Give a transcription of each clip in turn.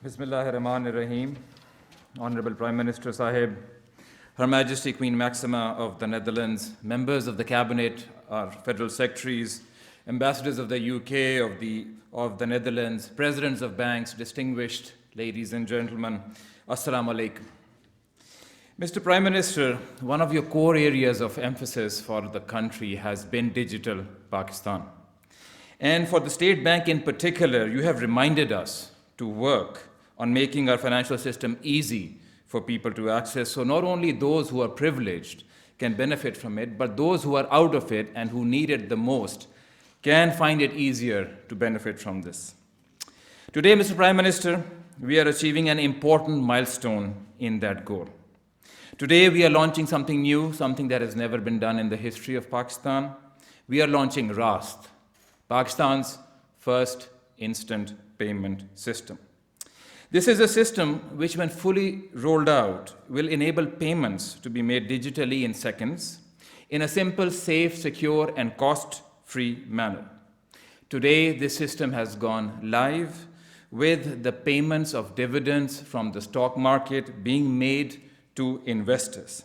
Bismillahirrahmanirrahim. Honorable Prime Minister Sahib, Her Majesty Queen Maxima of the Netherlands, members of the Cabinet, our federal secretaries, ambassadors of the UK, of the Netherlands, presidents of banks, distinguished ladies and gentlemen, Assalamu alaikum. Mr. Prime Minister, one of your core areas of emphasis for the country has been digital Pakistan. And for the State Bank in particular, you have reminded us to work on making our financial system easy for people to access, so not only those who are privileged can benefit from it, but those who are out of it and who need it the most can find it easier to benefit from this. Today, Mr. Prime Minister, we are achieving an important milestone in that goal. Today, we are launching something new, something that has never been done in the history of Pakistan. We are launching Raast, Pakistan's first instant payment system. This is a system which, when fully rolled out, will enable payments to be made digitally in seconds in a simple, safe, secure, and cost-free manner. Today, this system has gone live with the payments of dividends from the stock market being made to investors.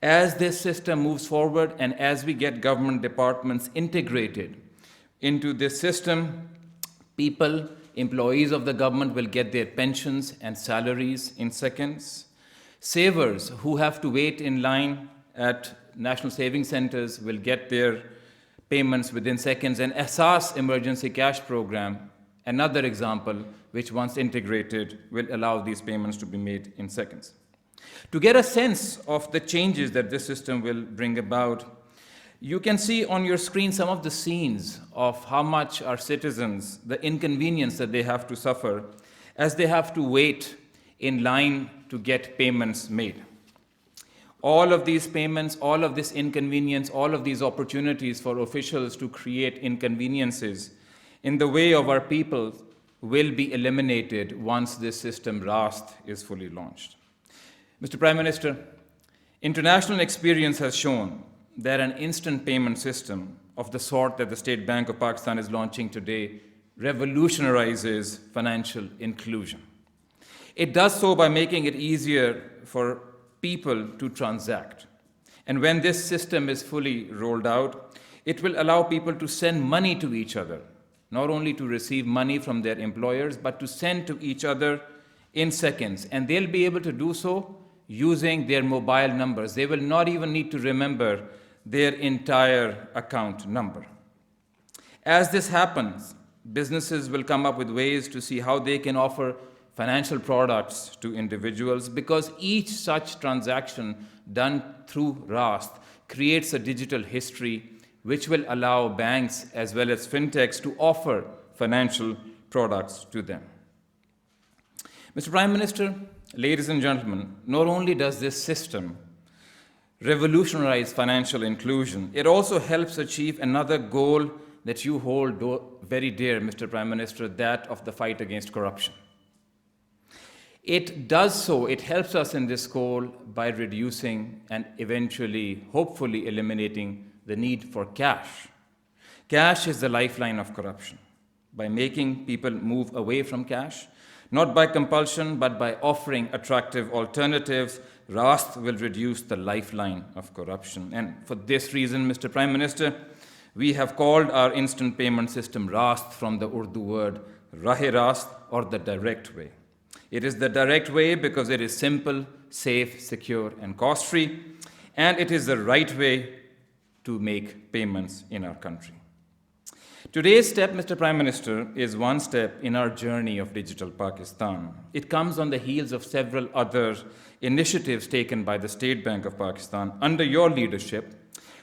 As this system moves forward and as we get government departments integrated into this system, people, employees of the government will get their pensions and salaries in seconds. Savers who have to wait in line at national saving centers will get their payments within seconds. And Asas emergency cash program, another example, which once integrated will allow these payments to be made in seconds. To get a sense of the changes that this system will bring about, you can see on your screen some of the scenes of how much our citizens, the inconvenience that they have to suffer as they have to wait in line to get payments made. All of these payments, all of this inconvenience, all of these opportunities for officials to create inconveniences in the way of our people will be eliminated once this system, Raast, is fully launched. Mr. Prime Minister, international experience has shown that an instant payment system of the sort that the State Bank of Pakistan is launching today revolutionizes financial inclusion. It does so by making it easier for people to transact. And when this system is fully rolled out, it will allow people to send money to each other, not only to receive money from their employers, but to send to each other in seconds. And they'll be able to do so using their mobile numbers. They will not even need to remember their entire account number. As this happens, businesses will come up with ways to see how they can offer financial products to individuals, because each such transaction done through Raast creates a digital history which will allow banks as well as fintechs to offer financial products to them. Mr. Prime Minister, ladies and gentlemen, not only does this system revolutionize financial inclusion, it also helps achieve another goal that you hold very dear, Mr. Prime Minister, that of the fight against corruption. It does so, it helps us in this goal by reducing and eventually, hopefully, eliminating the need for cash. Cash is the lifeline of corruption. By making people move away from cash, not by compulsion, but by offering attractive alternatives, Raast will reduce the lifeline of corruption. And for this reason, Mr. Prime Minister, we have called our instant payment system Raast from the Urdu word Raast, or the direct way. It is the direct way because it is simple, safe, secure, and cost-free, and it is the right way to make payments in our country. Today's step, Mr. Prime Minister, is one step in our journey of digital Pakistan. It comes on the heels of several other initiatives taken by the State Bank of Pakistan under your leadership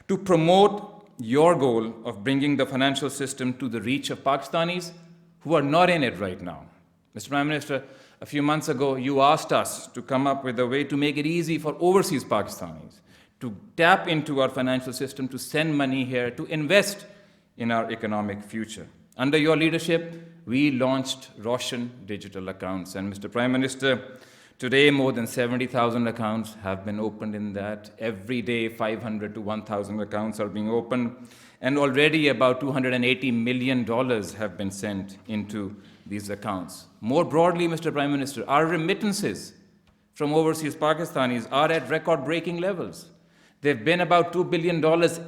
to promote your goal of bringing the financial system to the reach of Pakistanis who are not in it right now. Mr. Prime Minister, a few months ago, you asked us to come up with a way to make it easy for overseas Pakistanis to tap into our financial system, to send money here, to invest in our economic future. Under your leadership, we launched Roshan digital accounts. And Mr. Prime Minister, today more than 70,000 accounts have been opened in that. Every day, 500 to 1,000 accounts are being opened. And already about $280 million have been sent into these accounts. More broadly, Mr. Prime Minister, our remittances from overseas Pakistanis are at record-breaking levels. They've been about $2 billion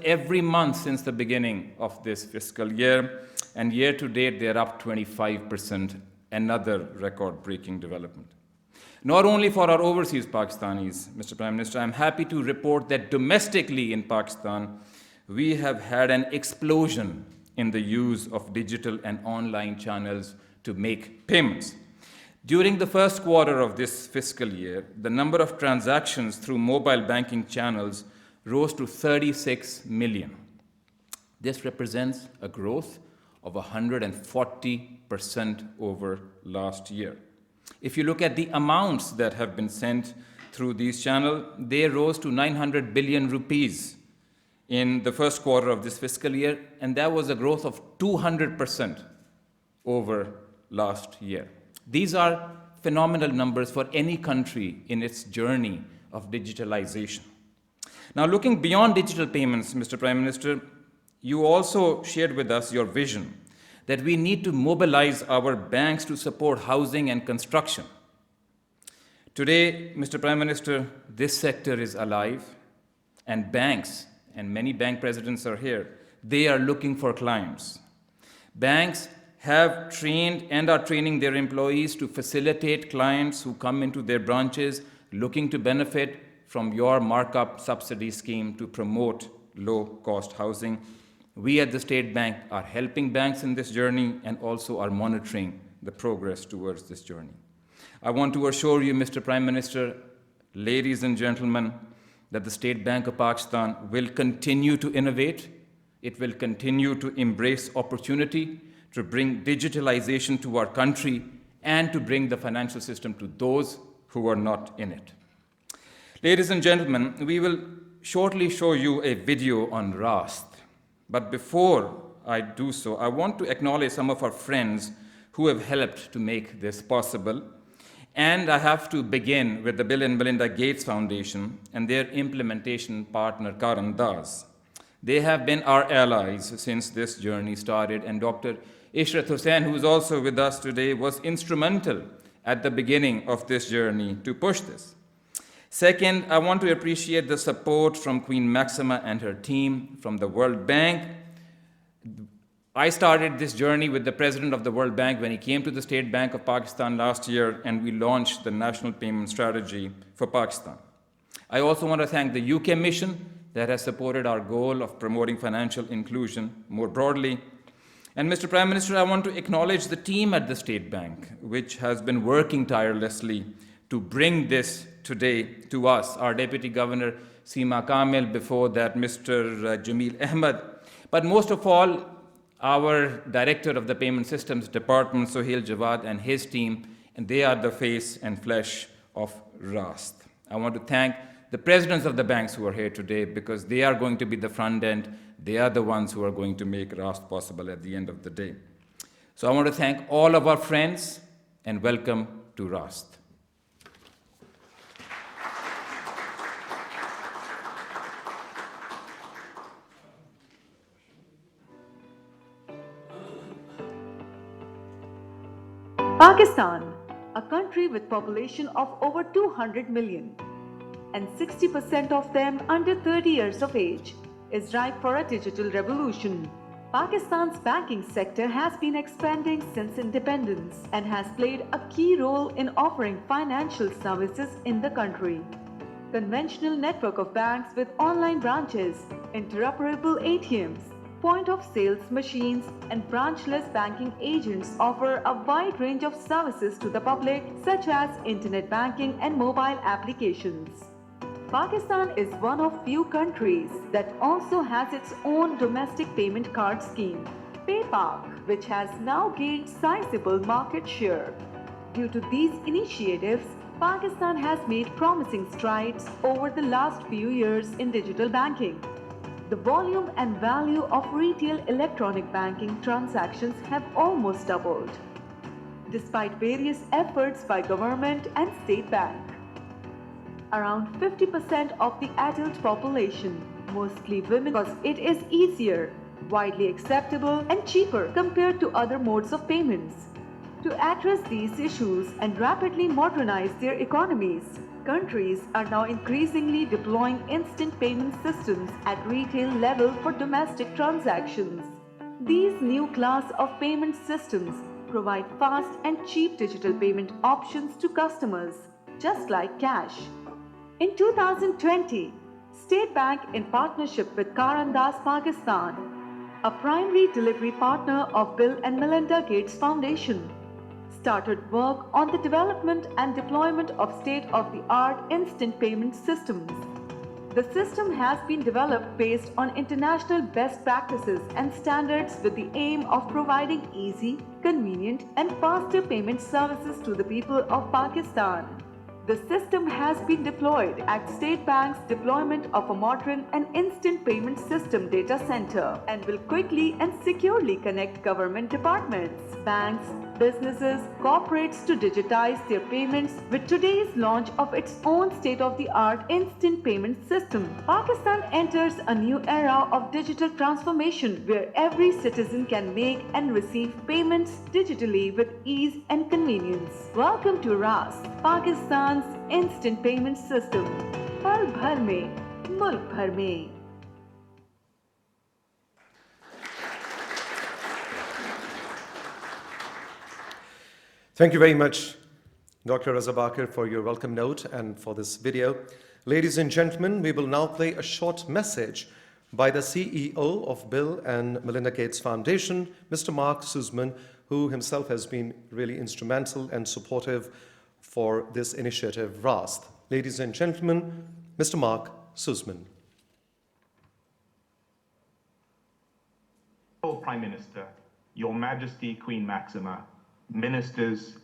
every month since the beginning of this fiscal year, and year to date, they're up 25%, another record-breaking development. Not only for our overseas Pakistanis, Mr. Prime Minister, I'm happy to report that domestically in Pakistan, we have had an explosion in the use of digital and online channels to make payments. During the first quarter of this fiscal year, the number of transactions through mobile banking channels rose to 36 million. This represents a growth of 140% over last year. If you look at the amounts that have been sent through these channels, they rose to 900 billion rupees in the first quarter of this fiscal year, and that was a growth of 200% over last year. These are phenomenal numbers for any country in its journey of digitalization. Now, looking beyond digital payments, Mr. Prime Minister, you also shared with us your vision that we need to mobilize our banks to support housing and construction. Today, Mr. Prime Minister, this sector is alive, and banks, and many bank presidents are here, they are looking for clients. Banks have trained and are training their employees to facilitate clients who come into their branches looking to benefit from your markup subsidy scheme to promote low-cost housing. We at the State Bank are helping banks in this journey and also are monitoring the progress towards this journey. I want to assure you, Mr. Prime Minister, ladies and gentlemen, that the State Bank of Pakistan will continue to innovate. It will continue to embrace opportunity to bring digitalization to our country and to bring the financial system to those who are not in it. Ladies and gentlemen, we will shortly show you a video on Raast. But before I do so, I want to acknowledge some of our friends who have helped to make this possible. And I have to begin with the Bill and Melinda Gates Foundation and their implementation partner, Karan Das. They have been our allies since this journey started, and Dr. Ishrat Hussain, who is also with us today, was instrumental at the beginning of this journey to push this. Second, I want to appreciate the support from Queen Maxima and her team from the World Bank. I started this journey with the president of the World Bank when he came to the State Bank of Pakistan last year, and we launched the National Payment Strategy for Pakistan. I also want to thank the UK mission that has supported our goal of promoting financial inclusion more broadly. And Mr. Prime Minister, I want to acknowledge the team at the State Bank, which has been working tirelessly to bring this today to us. Our Deputy Governor, Seema Kamil, before that, Mr. Jameel Ahmed. But most of all, our Director of the Payment Systems Department, Sohail Jawad, and his team, and they are the face and flesh of Raast. I want to thank the presidents of the banks who are here today, because they are going to be the front end. They are the ones who are going to make Raast possible at the end of the day. So I want to thank all of our friends and welcome to Raast. Pakistan, a country with population of over 200 million, and 60% of them under 30 years of age, is ripe for a digital revolution. Pakistan's banking sector has been expanding since independence and has played a key role in offering financial services in the country. Conventional network of banks with online branches, interoperable ATMs, point-of-sales machines and branchless banking agents offer a wide range of services to the public, such as internet banking and mobile applications. Pakistan is one of few countries that also has its own domestic payment card scheme, PayPak, which has now gained sizable market share. Due to these initiatives, Pakistan has made promising strides over the last few years in digital banking. The volume and value of retail electronic banking transactions have almost doubled, despite various efforts by government and State Bank. Around 50% of the adult population, mostly women, because it is easier, widely acceptable and cheaper compared to other modes of payments. To address these issues and rapidly modernize their economies, countries are now increasingly deploying instant payment systems at retail level for domestic transactions. These new class of payment systems provide fast and cheap digital payment options to customers, just like cash. In 2020, State Bank, in partnership with Karandas Pakistan, a primary delivery partner of Bill and Melinda Gates Foundation, started work on the development and deployment of state-of-the-art instant payment systems. The system has been developed based on international best practices and standards with the aim of providing easy, convenient, and faster payment services to the people of Pakistan. The system has been deployed at State Bank's deployment of a modern and instant payment system data center and will quickly and securely connect government departments, banks, businesses, corporates to digitize their payments with today's launch of its own state-of-the-art instant payment system. Pakistan enters a new era of digital transformation where every citizen can make and receive payments digitally with ease and convenience. Welcome to Raast, Pakistan's instant payment system. पल भर में, मुल्क भर में. Thank you very much, Dr. Razabakir, for your welcome note and for this video. Ladies and gentlemen, we will now play a short message by the CEO of Bill and Melinda Gates Foundation, Mr. Mark Sussman, who himself has been really instrumental and supportive for this initiative, Raast. Ladies and gentlemen, Mr. Mark Sussman. Prime Minister, Your Majesty Queen Maxima, Ministers,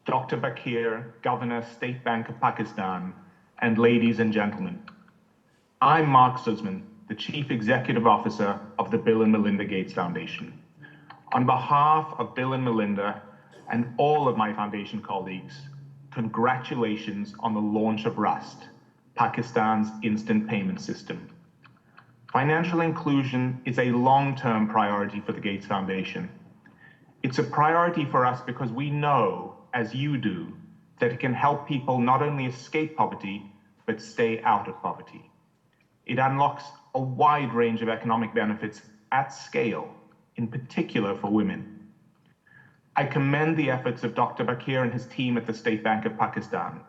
Dr. Bakir, Governor, State Bank of Pakistan, and ladies and gentlemen. I'm Mark Sussman, the Chief Executive Officer of the Bill and Melinda Gates Foundation. On behalf of Bill and Melinda and all of my foundation colleagues, congratulations on the launch of Raast, Pakistan's instant payment system. Financial inclusion is a long-term priority for the Gates Foundation. It's a priority for us because we know, as you do, that it can help people not only escape poverty, but stay out of poverty. It unlocks a wide range of economic benefits at scale, in particular for women. I commend the efforts of Dr. Bakir and his team at the State Bank of Pakistan.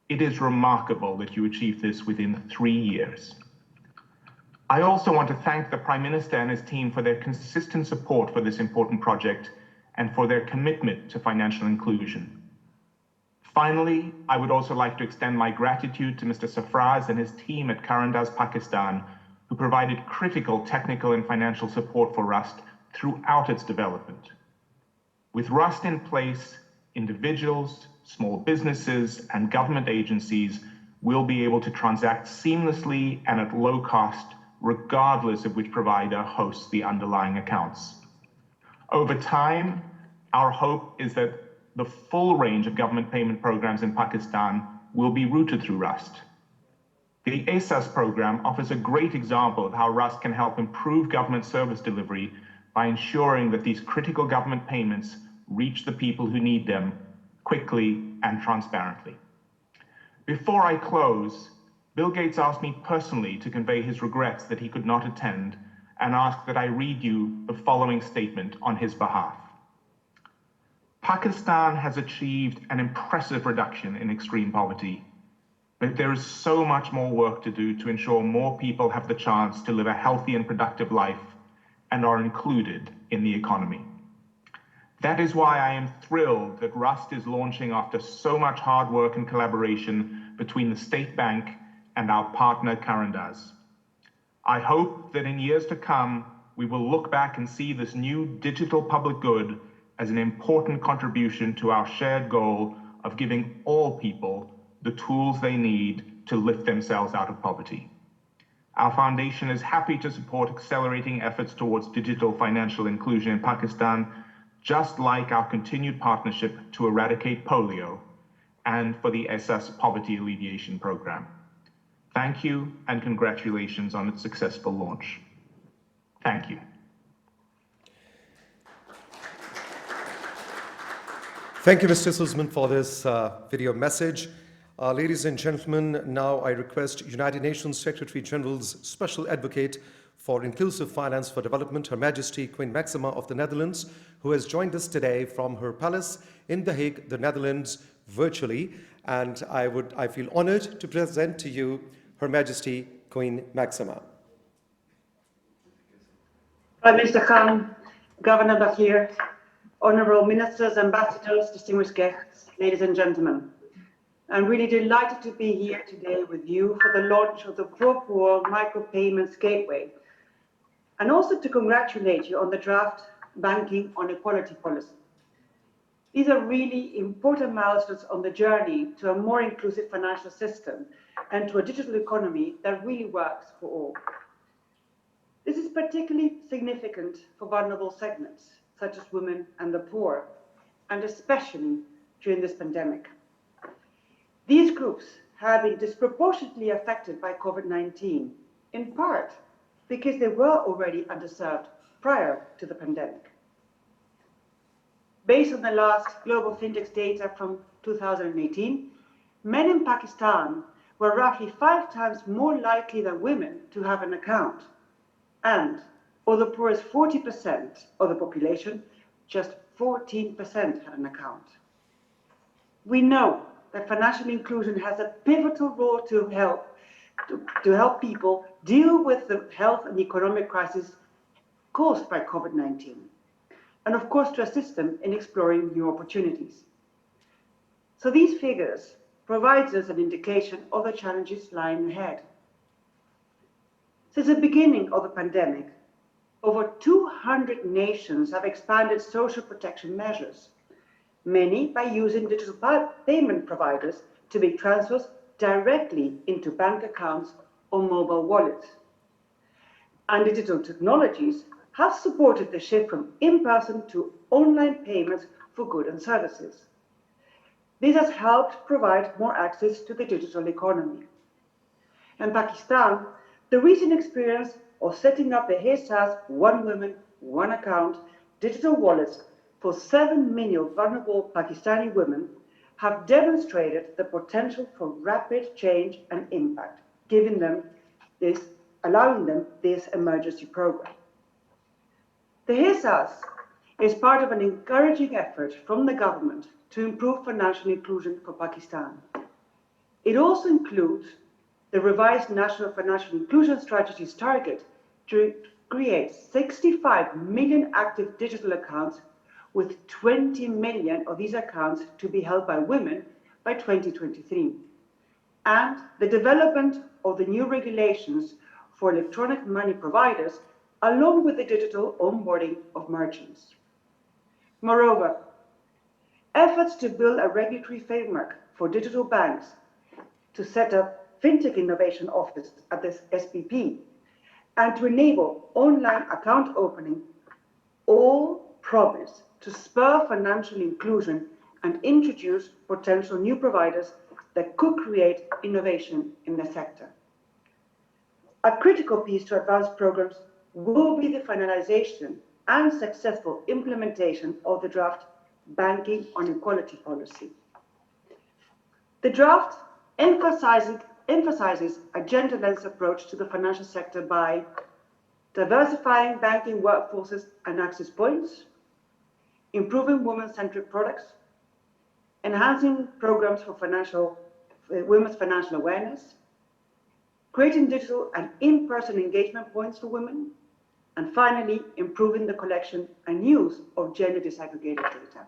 It is remarkable that you achieved this within 3 years. I also want to thank the Prime Minister and his team for their consistent support for this important project and for their commitment to financial inclusion. Finally, I would also like to extend my gratitude to Mr. Safraz and his team at Karandas Pakistan, who provided critical technical and financial support for Raast throughout its development. With Raast in place, individuals, small businesses, and government agencies will be able to transact seamlessly and at low cost, regardless of which provider hosts the underlying accounts. Over time, our hope is that the full range of government payment programs in Pakistan will be routed through Raast. The ASAS program offers a great example of how Raast can help improve government service delivery by ensuring that these critical government payments reach the people who need them quickly and transparently. Before I close, Bill Gates asked me personally to convey his regrets that he could not attend and asked that I read you the following statement on his behalf. Pakistan has achieved an impressive reduction in extreme poverty, but there is so much more work to do to ensure more people have the chance to live a healthy and productive life and are included in the economy. That is why I am thrilled that Raast is launching after so much hard work and collaboration between the State Bank and our partner Karandas. I hope that in years to come, we will look back and see this new digital public good as an important contribution to our shared goal of giving all people the tools they need to lift themselves out of poverty. Our foundation is happy to support accelerating efforts towards digital financial inclusion in Pakistan, just like our continued partnership to eradicate polio and for the SS Poverty Alleviation Program. Thank you and congratulations on its successful launch. Thank you. Thank you, Mr. Sussman, for this video message. Ladies and gentlemen, now I request United Nations Secretary General's Special Advocate for Inclusive Finance for Development, Her Majesty Queen Maxima of the Netherlands, who has joined us today from her palace in The Hague, the Netherlands, virtually. And I feel honored to present to you Her Majesty Queen Maxima. Prime Minister Khan, Governor Bakir, Honourable Ministers, Ambassadors, distinguished guests, ladies and gentlemen. I'm really delighted to be here today with you for the launch of the Pro-Poor Micropayments Gateway, and also to congratulate you on the draft Banking on Equality policy. These are really important milestones on the journey to a more inclusive financial system and to a digital economy that really works for all. This is particularly significant for vulnerable segments, such as women and the poor, and especially during this pandemic. These groups have been disproportionately affected by COVID-19, in part because they were already underserved prior to the pandemic. Based on the last Global Fintech data from 2018, men in Pakistan were roughly 5 times more likely than women to have an account. And although poor is 40% of the population, just 14% had an account. We know that financial inclusion has a pivotal role to help people deal with the health and economic crisis caused by COVID-19, and of course to assist them in exploring new opportunities. So these figures provide us an indication of the challenges lying ahead. Since the beginning of the pandemic, over 200 nations have expanded social protection measures, many by using digital payment providers to make transfers directly into bank accounts or mobile wallets. And digital technologies have supported the shift from in-person to online payments for goods and services. This has helped provide more access to the digital economy. In Pakistan, the recent experience of setting up the Raast One Woman, One Account digital wallets for 7 million vulnerable Pakistani women have demonstrated the potential for rapid change and impact, allowing them this emergency program. The Raast is part of an encouraging effort from the government to improve financial inclusion for Pakistan. It also includes the revised National Financial Inclusion Strategy's target to create 65 million active digital accounts, with 20 million of these accounts to be held by women by 2023, and the development of the new regulations for electronic money providers, along with the digital onboarding of merchants. Moreover, efforts to build a regulatory framework for digital banks, to set up Fintech Innovation Office at this SPP, and to enable online account opening, all promise to spur financial inclusion and introduce potential new providers that could create innovation in the sector. A critical piece to advance programs will be the finalization and successful implementation of the draft Banking on Equality policy. The draft emphasizes a gender-lens approach to the financial sector by diversifying banking workforces and access points, improving women-centric products, enhancing programs for women's financial awareness, creating digital and in-person engagement points for women, and finally, improving the collection and use of gender disaggregated data.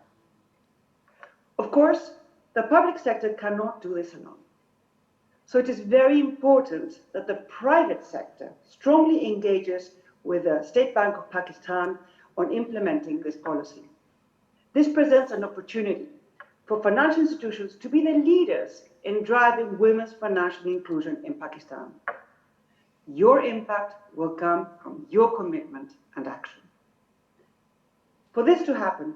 Of course, the public sector cannot do this alone. So it is very important that the private sector strongly engages with the State Bank of Pakistan on implementing this policy. This presents an opportunity for financial institutions to be the leaders in driving women's financial inclusion in Pakistan. Your impact will come from your commitment and action. For this to happen,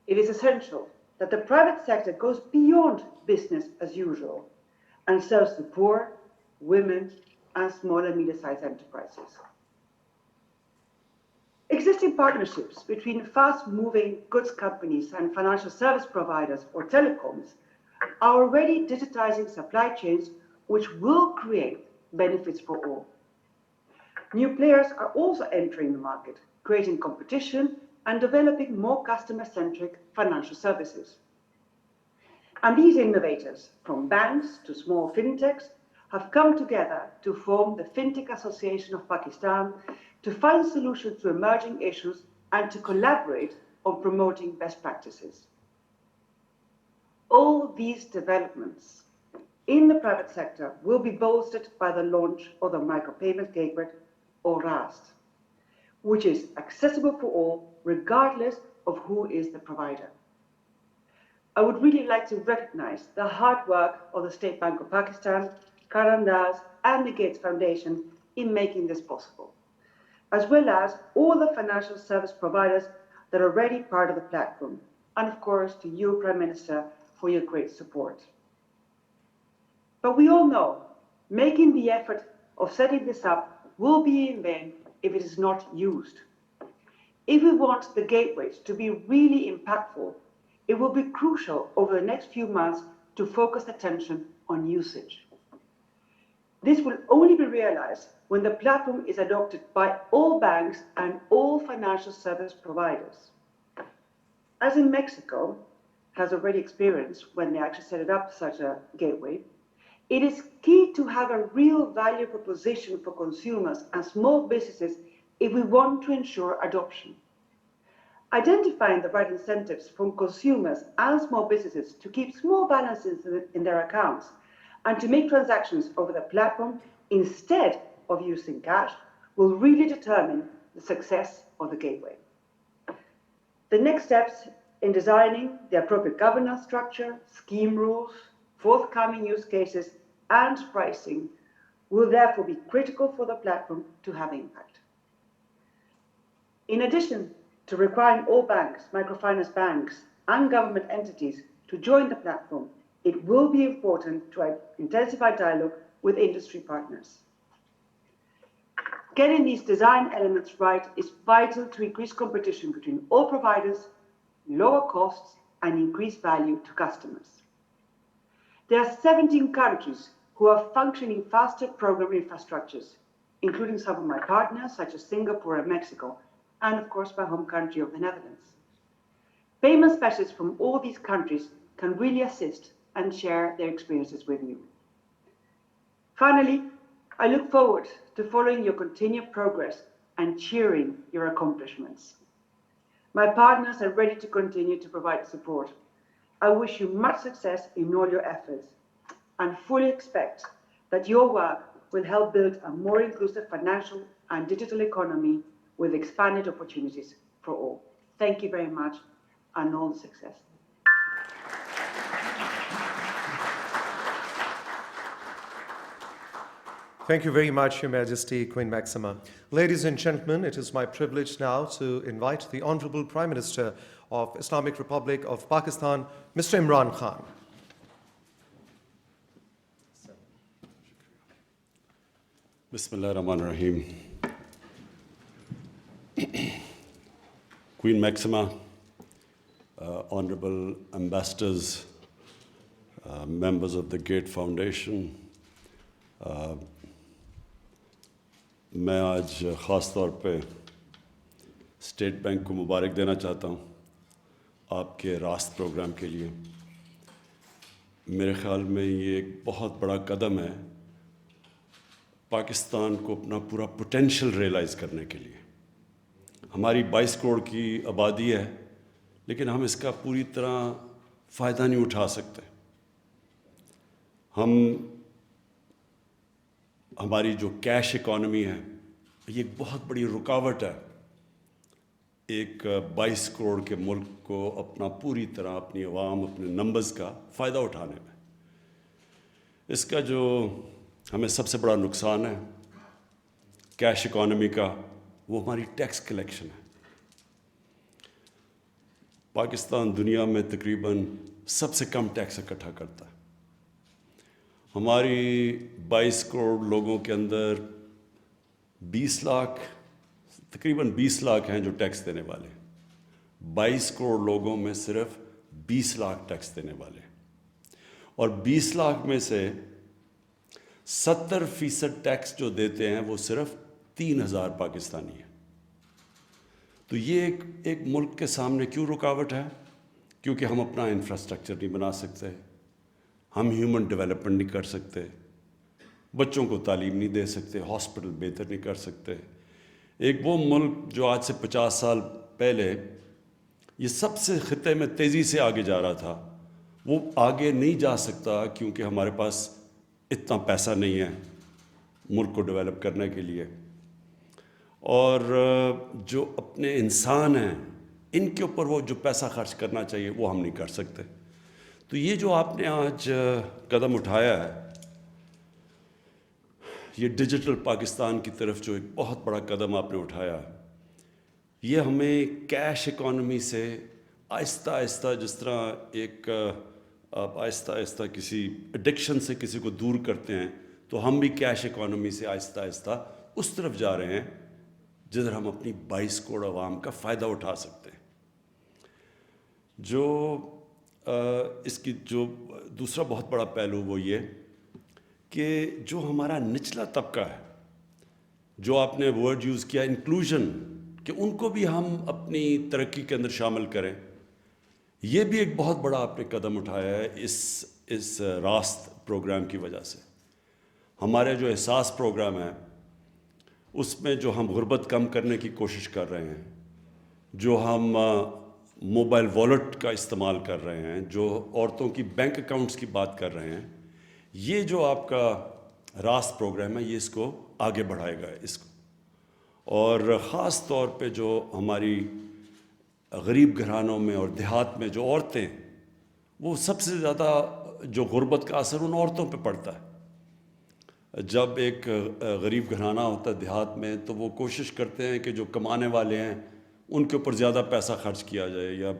it is essential that the private sector goes beyond business as usual and serves the poor, women, and small and medium-sized enterprises. Existing partnerships between fast-moving goods companies and financial service providers or telecoms are already digitizing supply chains, which will create benefits for all. New players are also entering the market, creating competition and developing more customer-centric financial services. And these innovators, from banks to small fintechs, have come together to form the Fintech Association of Pakistan to find solutions to emerging issues and to collaborate on promoting best practices. All these developments in the private sector will be bolstered by the launch of the Micropayment Gateway, or Raast, which is accessible for all, regardless of who is the provider. I would really like to recognize the hard work of the State Bank of Pakistan, Karandas, and the Gates Foundation in making this possible, as well as all the financial service providers that are already part of the platform, and of course to you, Prime Minister, for your great support. But we all know making the effort of setting this up will be in vain if it is not used. If we want the gateways to be really impactful, it will be crucial over the next few months to focus attention on usage. This will only be realized when the platform is adopted by all banks and all financial service providers. As in Mexico has already experienced when they actually set up such a gateway, it is key to have a real value proposition for consumers and small businesses if we want to ensure adoption. Identifying the right incentives from consumers and small businesses to keep small balances in their accounts and to make transactions over the platform instead of using cash will really determine the success of the gateway. The next steps in designing the appropriate governance structure, scheme rules, forthcoming use cases, and pricing will therefore be critical for the platform to have impact. In addition to requiring all banks, microfinance banks, and government entities to join the platform, it will be important to intensify dialogue with industry partners. Getting these design elements right is vital to increase competition between all providers, lower costs, and increase value to customers. There are 17 countries who are functioning faster program infrastructures, including some of my partners such as Singapore and Mexico, and of course my home country of the Netherlands. Payment specialists from all these countries can really assist and share their experiences with you. Finally, I look forward to following your continued progress and cheering your accomplishments. My partners are ready to continue to provide support. I wish you much success in all your efforts and fully expect that your work will help build a more inclusive financial and digital economy with expanded opportunities for all. Thank you very much and all success. Thank you very much, Your Majesty, Queen Maxima. Ladies and gentlemen, it is my privilege now to invite the Honorable Prime Minister of Islamic Republic of Pakistan, Mr. Imran Khan. Bismillah ar-Rahman ar-Rahim. Queen Maxima, honorable ambassadors, members of the Gate Foundation, मैं आज ख़ास तौर पे state bank को मुबारक देना चाहता हूँ आपके रास्त प्रोग्राम के लिए। मेरे ख़्याल में ये एक बहुत बड़ा कदम है पाकिस्तान को अपना पूरा पोटेंशियल रियलाइज़ करने के लिए। हमारी 22 करोड़ की आबादी है, लेकिन हम इसका पूरी तरह फ़ायदा नहीं उठा सकते। हमारी जो कैश इकॉनमी है ये एक बहुत बड़ी रुकावट है एक 22 करोड़ के मुल्क को अपना पूरी तरह अपनी आवाम अपने नंबर्स का फ़ायदा उठाने में। इसका जो हमें सबसे बड़ा नुकसान है कैश इकॉनमी का, वो हमारी टैक्स कलेक्शन है। पाकिस्तान दुनिया में तकरीबन सबसे कम टैक्स इकट्ठा करता है। हमारी 22 करोड़ लोगों के अंदर 20 लाख تقریباً 20 لاکھ ہیں جو ٹیکس دینے والے. 22 کروڑ لوگوں میں صرف 20 لاکھ ٹیکس دینے والے, اور 20 لاکھ میں سے 70% ٹیکس جو دیتے ہیں وہ صرف 3,000 پاکستانی ہیں. تو یہ ایک ملک کے سامنے کیوں رکاوٹ ہے؟ کیونکہ ہم اپنا انفراسٹرکچر نہیں بنا سکتے, ہم ہیومن ڈیولپمنٹ نہیں کر سکتے, بچوں کو تعلیم نہیں دے سکتے, ہاسپٹل بہتر نہیں کر سکتے. ایک وہ ملک جو آج سے 50 سال پہلے یہ سب سے خطے میں تیزی سے آگے جا رہا تھا, وہ آگے نہیں جا سکتا کیونکہ ہمارے پاس اتنا پیسہ نہیں ہے ملک کو ڈیولپ کرنے کے لیے. اور جو اپنے انسان ہیں ان کے اوپر وہ جو پیسہ خرچ کرنا چاہیے وہ ہم نہیں کر سکتے. تو یہ جو آپ نے آج قدم اٹھایا ہے, یہ ڈیجیٹل پاکستان کی طرف جو ایک بہت بڑا قدم آپ نے اٹھایا, یہ ہمیں کیش اکانومی سے آہستہ آہستہ, جس طرح ایک آپ آہستہ آہستہ کسی ایڈکشن سے کسی کو دور کرتے ہیں, تو ہم بھی کیش اکانومی سے آہستہ آہستہ اس طرف جا رہے ہیں جدھر ہم اپنی 22 کروڑ عوام کا فائدہ اٹھا سکتے ہیں. جو اس کی جو دوسرا بہت بڑا پہلو وہ یہ کہ جو ہمارا نچلا طبقہ ہے, جو آپ نے ورڈ یوز کیا انکلوژن, کہ ان کو بھی ہم اپنی ترقی کے اندر شامل کریں, یہ بھی ایک بہت بڑا آپ نے قدم اٹھایا ہے اس راست پروگرام کی وجہ سے. ہمارے جو احساس پروگرام ہے اس میں جو ہم غربت کم کرنے کی کوشش کر رہے ہیں, جو ہم موبائل والیٹ کا استعمال کر رہے ہیں, جو عورتوں کی بینک اکاؤنٹس کی بات کر رہے ہیں, یہ جو آپ کا راست پروگرام ہے یہ اس کو آگے بڑھائے گا اس کو. اور خاص طور پہ جو ہماری غریب گھرانوں میں اور دیہات میں جو عورتیں, وہ سب سے زیادہ جو غربت کا اثر ان عورتوں پہ پڑتا ہے. جب ایک غریب گھرانہ ہوتا ہے دیہات میں تو وہ کوشش کرتے ہیں کہ جو کمانے والے ہیں ان کے اوپر زیادہ پیسہ خرچ کیا جائے, یا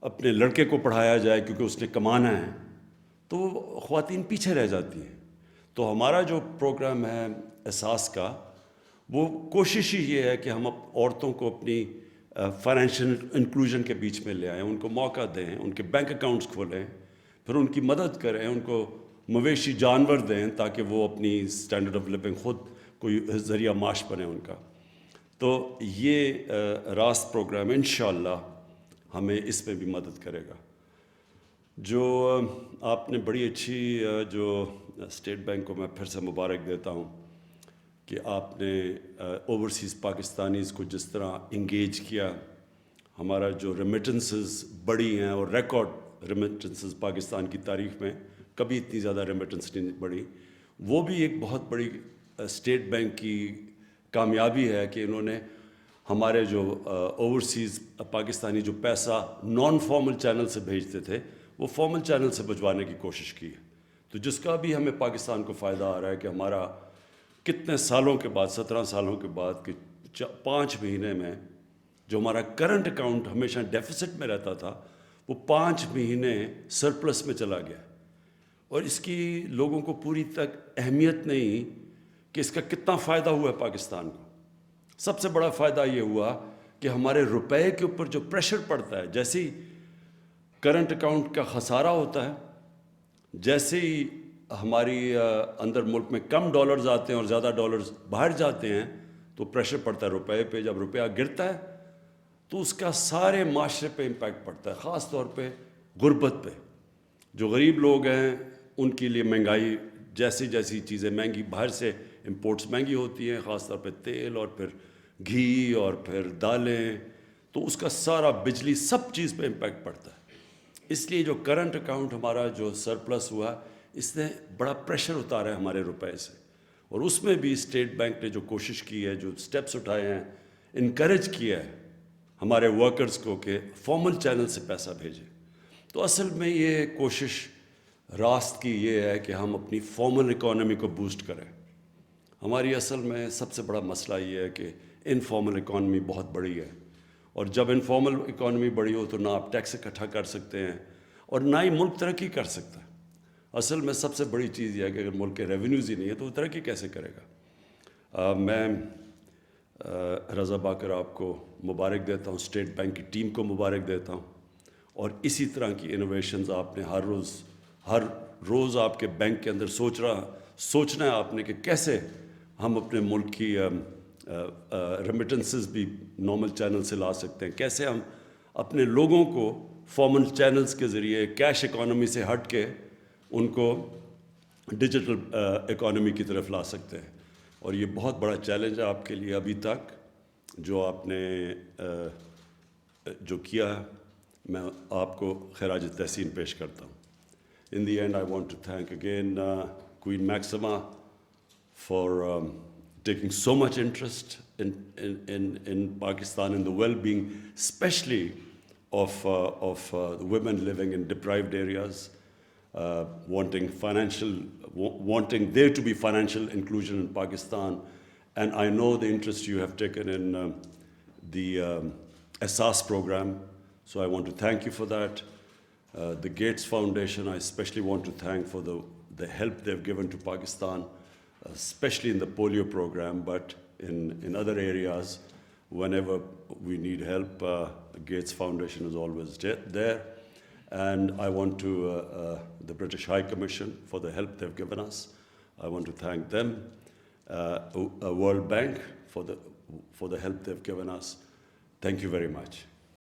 اپنے لڑکے کو پڑھایا جائے کیونکہ اس نے کمانا ہے, تو خواتین پیچھے رہ جاتی ہیں. تو ہمارا جو پروگرام ہے احساس کا, وہ کوشش ہی یہ ہے کہ ہم عورتوں کو اپنی فائنینشیل انکلوژن کے بیچ میں لے آئیں, ان کو موقع دیں, ان کے بینک اکاؤنٹس کھولیں, پھر ان کی مدد کریں, ان کو مویشی جانور دیں تاکہ وہ اپنی اسٹینڈرڈ آف لیونگ خود کوئی ذریعہ معاش بنے ان کا. تو یہ راست پروگرام انشاءاللہ ہمیں اس میں بھی مدد کرے گا. جو آپ نے بڑی اچھی جو اسٹیٹ بینک کو میں پھر سے مبارک دیتا ہوں کہ آپ نے اوورسیز پاکستانیز کو جس طرح انگیج کیا. ہمارا جو ریمیٹنسز بڑی ہیں, اور ریکارڈ ریمیٹنسز پاکستان کی تاریخ میں کبھی اتنی زیادہ ریمیٹنس نہیں بڑھی, وہ بھی ایک بہت بڑی اسٹیٹ بینک کی کامیابی ہے کہ انہوں نے ہمارے جو اوورسیز پاکستانی جو پیسہ نان فارمل چینل سے بھیجتے تھے وہ فارمل چینل سے بھجوانے کی کوشش کی ہے. تو جس کا بھی ہمیں پاکستان کو فائدہ آ رہا ہے کہ ہمارا کتنے سالوں کے بعد, 17 سالوں کے بعد, کہ 5 مہینے میں جو ہمارا کرنٹ اکاؤنٹ ہمیشہ ڈیفیسٹ میں رہتا تھا وہ 5 مہینے سرپلس میں چلا گیا. اور اس کی لوگوں کو پوری تک اہمیت نہیں کہ اس کا کتنا فائدہ ہوا ہے پاکستان کو. سب سے بڑا فائدہ یہ ہوا کہ ہمارے روپے کے اوپر جو پریشر پڑتا ہے, جیسے ہی کرنٹ اکاؤنٹ کا خسارہ ہوتا ہے, جیسے ہی ہماری اندر ملک میں کم ڈالرز آتے ہیں اور زیادہ ڈالرز باہر جاتے ہیں, تو پریشر پڑتا ہے روپے پہ. جب روپیہ گرتا ہے تو اس کا سارے معاشرے پہ امپیکٹ پڑتا ہے, خاص طور پہ غربت پہ. جو غریب لوگ ہیں ان کے لیے مہنگائی, جیسی جیسی چیزیں مہنگی, باہر سے امپورٹس مہنگی ہوتی ہیں, خاص طور پہ تیل اور پھر گھی اور پھر دالیں, تو اس کا سارا بجلی سب چیز پہ امپیکٹ پڑتا ہے. اس لیے جو کرنٹ اکاؤنٹ ہمارا جو سرپلس ہوا, اس نے بڑا پریشر اتارا ہے ہمارے روپے سے. اور اس میں بھی اسٹیٹ بینک نے جو کوشش کی ہے, جو سٹیپس اٹھائے ہیں, انکریج کیا ہے ہمارے ورکرز کو کہ فارمل چینل سے پیسہ بھیجیں. تو اصل میں یہ کوشش راست کی یہ ہے کہ ہم اپنی فارمل اکانومی کو بوسٹ کریں. ہماری اصل میں سب سے بڑا مسئلہ یہ ہے کہ انفارمل اکانومی بہت بڑی ہے, اور جب انفارمل اکانومی بڑی ہو تو نہ آپ ٹیکس اکٹھا کر سکتے ہیں اور نہ ہی ملک ترقی کر سکتا ہے. اصل میں سب سے بڑی چیز یہ ہے کہ اگر ملک کے ریونیوز ہی نہیں ہے تو وہ ترقی کیسے کرے گا. میں रज़ा बाकर आपको मुबारक देता हूँ, स्टेट बैंक की टीम को मुबारक देता हूँ, और इसी तरह की इनोवेशंस आपने हर रोज़ आपके बैंक के अंदर सोचना है आपने कि कैसे हम अपने मुल्क की रेमिटेंसेस भी नॉर्मल चैनल से ला सकते हैं, कैसे हम अपने लोगों को फॉर्मल चैनल्स के ज़रिए कैश इकॉनमी से हट के उनको डिजिटल इकॉनमी की तरफ ला सकते हैं। और ये बहुत बड़ा चैलेंज है आपके लिए अभी तक जो आपने जो किया है, मैं आपको खराज तहसीन पेश करता हूँ। In the end, I want to thank again Queen Maxima for taking so much interest in Pakistan, in the well-being, especially of the women living in deprived areas, wanting there to be financial inclusion in Pakistan. And I know the interest you have taken in the Asas program, so I want to thank you for that. The Gates Foundation, I especially want to thank for the help they've given to Pakistan, especially in the polio program, but in other areas, whenever we need help, the Gates Foundation is always there. And I want to, the British High Commission for the help they've given us. I want to thank them, World Bank for the help they've given us. Thank you very much.